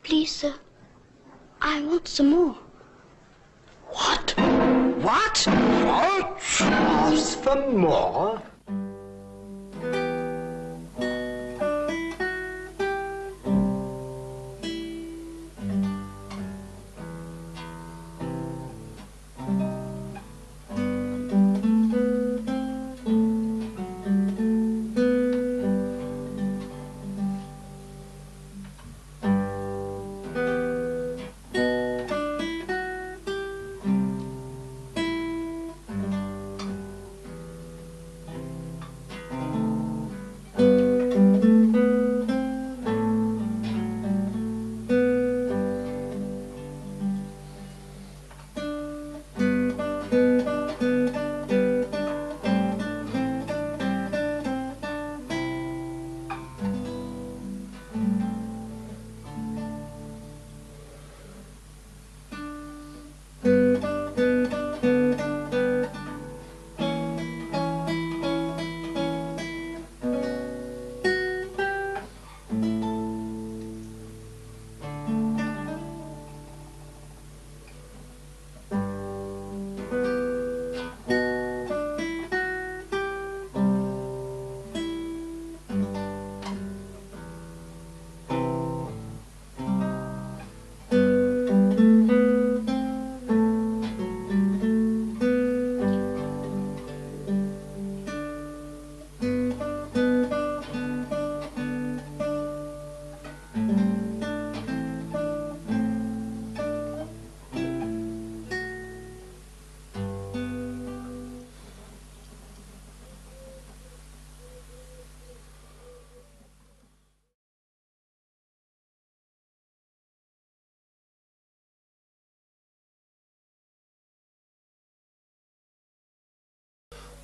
Please, sir. I want some more. What? What? Ask for more?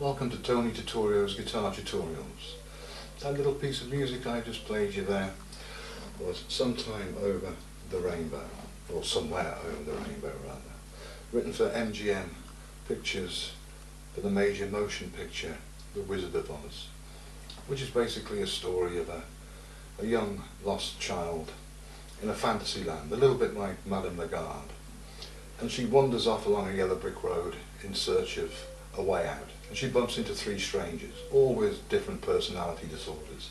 Welcome to Tony Tutorial's Guitar Tutorials. That little piece of music I just played you there was Sometime Over the Rainbow, or Somewhere Over the Rainbow rather, written for MGM Pictures for the major motion picture The Wizard of Oz, which is basically a story of a young lost child in a fantasy land, a little bit like Madame Lagarde, and she wanders off along a yellow brick road in search of a way out. And she bumps into three strangers, all with different personality disorders.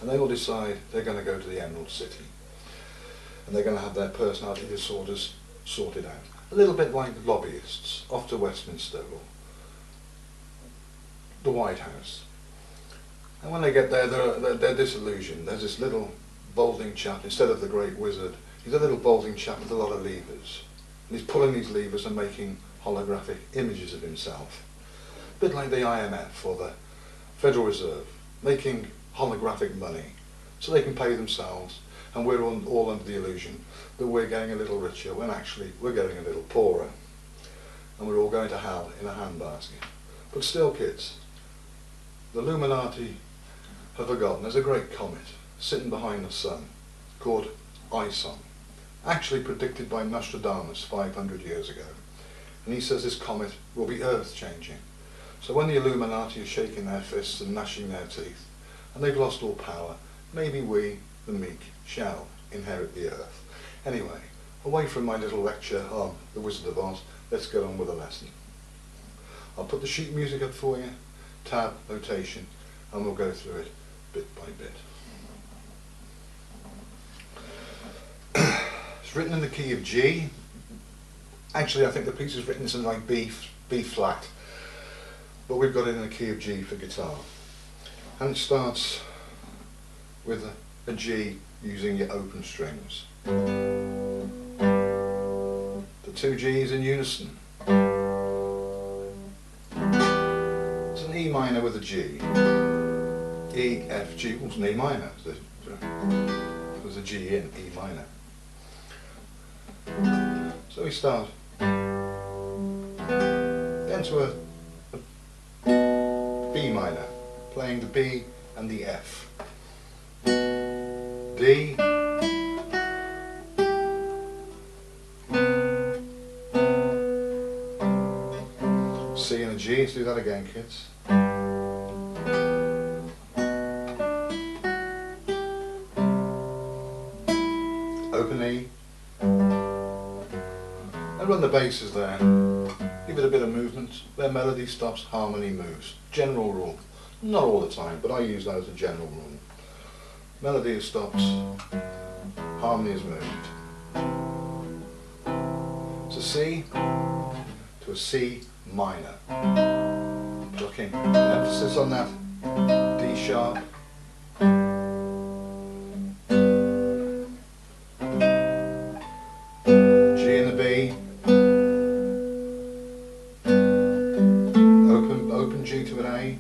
And they all decide they're going to go to the Emerald City. And they're going to have their personality disorders sorted out. A little bit like lobbyists off to Westminster or the White House. And when they get there, they're disillusioned. There's this little balding chap, instead of the great wizard, he's a little balding chap with a lot of levers. And he's pulling these levers and making holographic images of himself. A bit like the IMF or the Federal Reserve, making holographic money so they can pay themselves, and we're all under the illusion that we're getting a little richer when actually we're getting a little poorer, and we're all going to hell in a handbasket. But still, kids, the Illuminati have forgotten there's a great comet sitting behind the sun called Ison, actually predicted by Nostradamus 500 years ago, and he says this comet will be earth-changing. So when the Illuminati are shaking their fists and gnashing their teeth, and they've lost all power, maybe we, the meek, shall inherit the earth. Anyway, away from my little lecture on The Wizard of Oz, let's get on with the lesson. I'll put the sheet music up for you, tab, notation, and we'll go through it bit by bit. It's written in the key of G. Actually, I think the piece is written in something like B flat. But we've got it in the key of G for guitar. And it starts with a G using your open strings. The two G's in unison. It's an E minor with a G. E, F, G, well, it's an E minor. There's a G in E minor. So we start. Then to a B minor, playing the B and the F. D, C and a G. Let's do that again, kids. open E, and run the basses there. Give it a bit of movement. Where melody stops, harmony moves. General rule. Not all the time, but I use that as a general rule. Melody stops, harmony is moved. It's a C to a C minor. Plucking. Emphasis on that D sharp. G and the B. Open G to an A.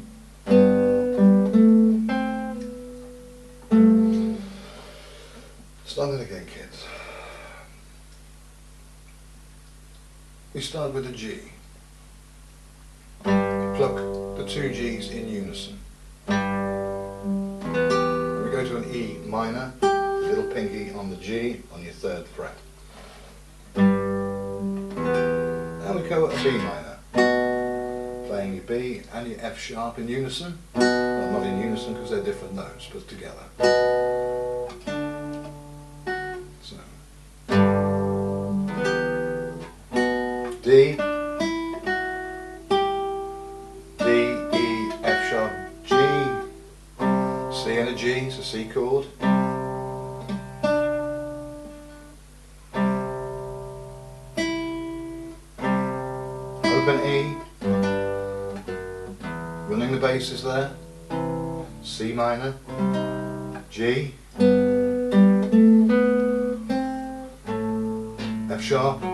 Start it again, kids. We start with a G. Pluck the two G's in unison. We go to an E minor, little pinky on the G on your 3rd fret. And we go at a B minor, playing your B and your F sharp in unison. Well, not in unison because they're different notes, but together. So, D, D, E, F sharp, G, C and a G, it's a C chord. Open E, running the basses there, C minor, G, F sharp, a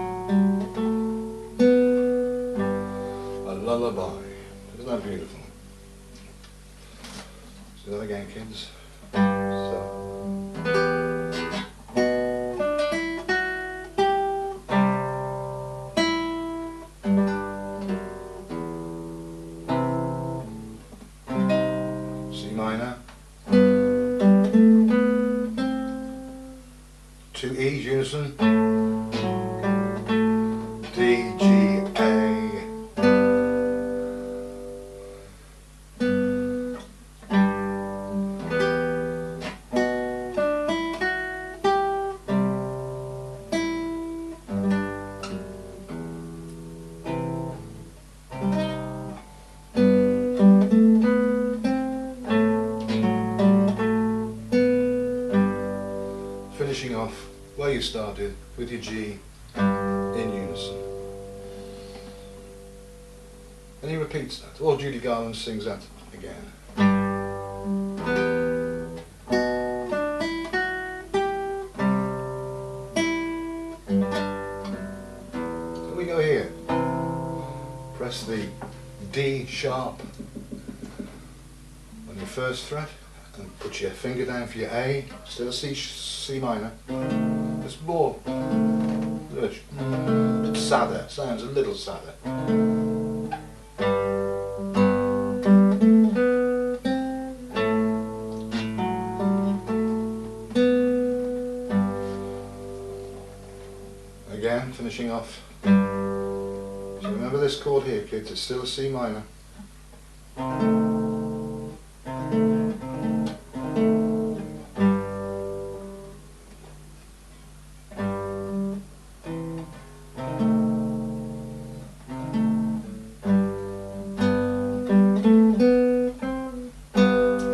lullaby. Isn't that beautiful? Let's do that again, kids. So. C minor, 2 E's unison, D, G, A, finishing off where you started with your G in unison. And he repeats that, or Judy Garland sings that again. So we go here, press the D sharp on your 1st fret, and put your finger down for your A, still a C minor. It's more sadder, sounds a little sadder. Again, finishing off. So remember this chord here, kids, it's still a C minor.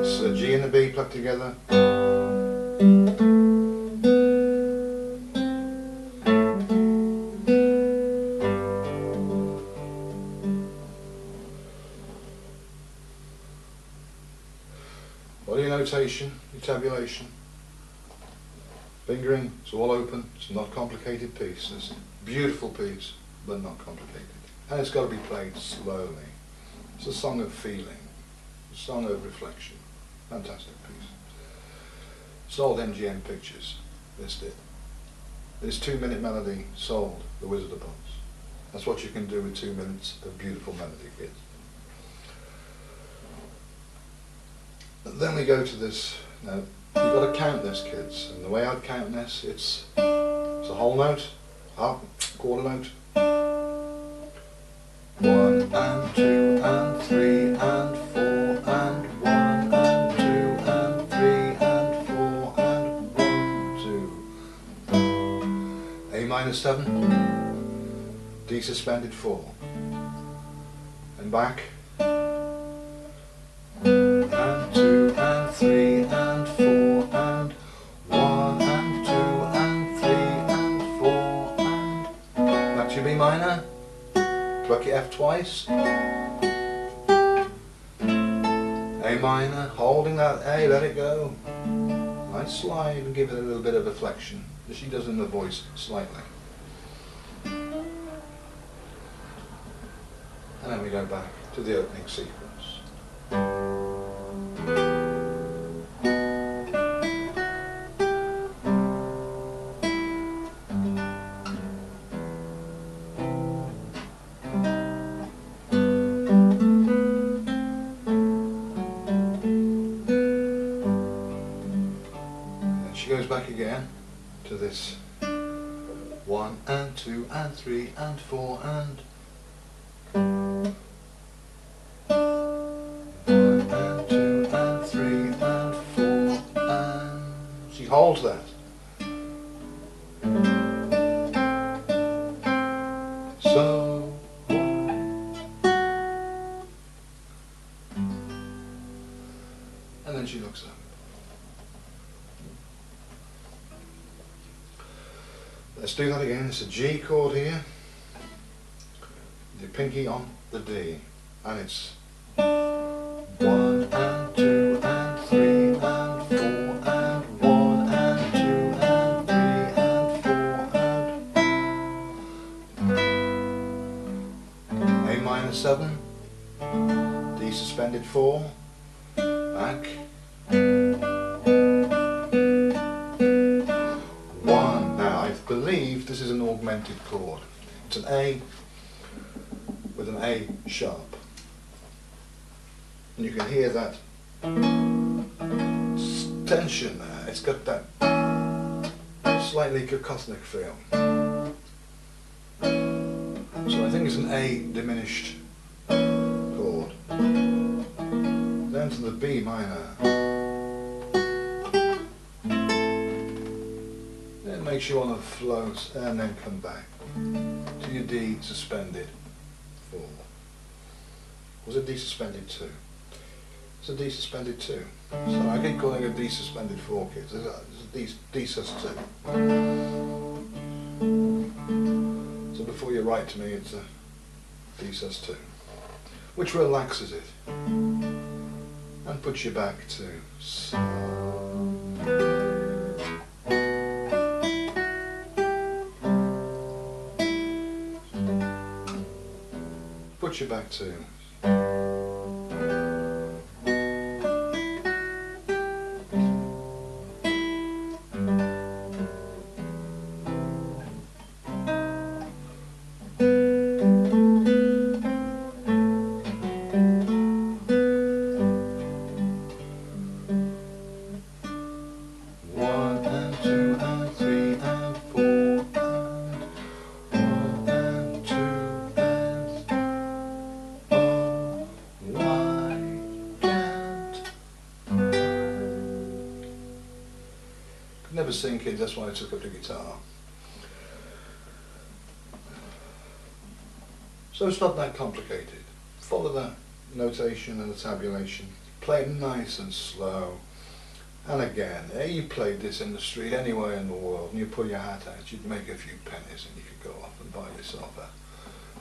So G and the B plucked together. Body notation, your tabulation. Fingering, it's all open, it's not a complicated piece. It's a beautiful piece, but not complicated. And it's got to be played slowly. It's a song of feeling, a song of reflection. Fantastic piece. Sold MGM Pictures, this did. This 2-minute melody sold The Wizard of Oz. That's what you can do with 2 minutes of beautiful melody, kids. But then we go to this. Now, you've got to count this, kids. And the way I'd count this, it's a whole note, up, quarter note. 1 and 2 and 3 and 4 and 1 and 2 and 3 and 4 and 1, 2. minor 7, D suspended 4, and back, and 2 and 3 and 4 and 1 and 2 and 3 and 4 and back to your B minor, pluck your F twice, A minor, holding that A, let it go, nice slide and give it a little bit of a flexion, as she does in the voice slightly. And then we go back to the opening sequence. And she goes back again to this 1 and 2 and 3 and 4 and 1 and 2 and 3 and 4 and she holds that. So and then she looks up. Let's do that again. It's a G chord here, the pinky on the D, and it's 1 and 2 and 3 and 4 and 1 and 2 and 3 and 4 and A minor 7, D suspended 4, back, 1. Now I believe this is an augmented chord. It's an A with an A sharp. And you can hear that tension there. It's got that slightly cacophonic feel. So I think it's an A diminished chord. Then to the B minor. It makes you want to float and then come back to your D suspended 4. Was it D suspended 2? It's a D suspended 2. So I keep calling it D suspended 4, kids. It's a D sus 2. So before you write to me, it's a D sus 2, which relaxes it and puts you back to so. Put you back to never sing, kids, that's why I took up the guitar. So it's not that complicated. Follow that notation and the tabulation. Play it nice and slow. And again, you played this in the street anywhere in the world and you pull your hat out, you'd make a few pennies and you could go off and buy yourself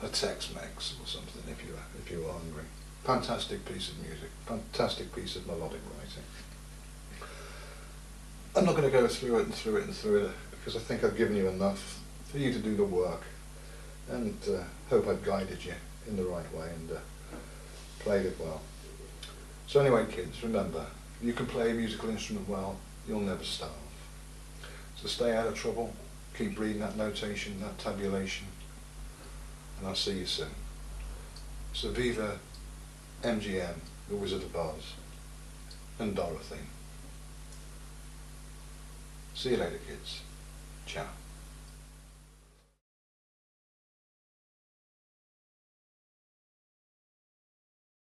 a Tex-Mex or something if you were hungry. Fantastic piece of music, fantastic piece of melodic writing. I'm not going to go through it and through it and through it because I think I've given you enough for you to do the work, and hope I've guided you in the right way and played it well. So anyway, kids, remember, you can play a musical instrument well, you'll never starve. So stay out of trouble, keep reading that notation, that tabulation, and I'll see you soon. So viva MGM, the Wizard of Oz, and Dorothy. See you later, kids. Ciao.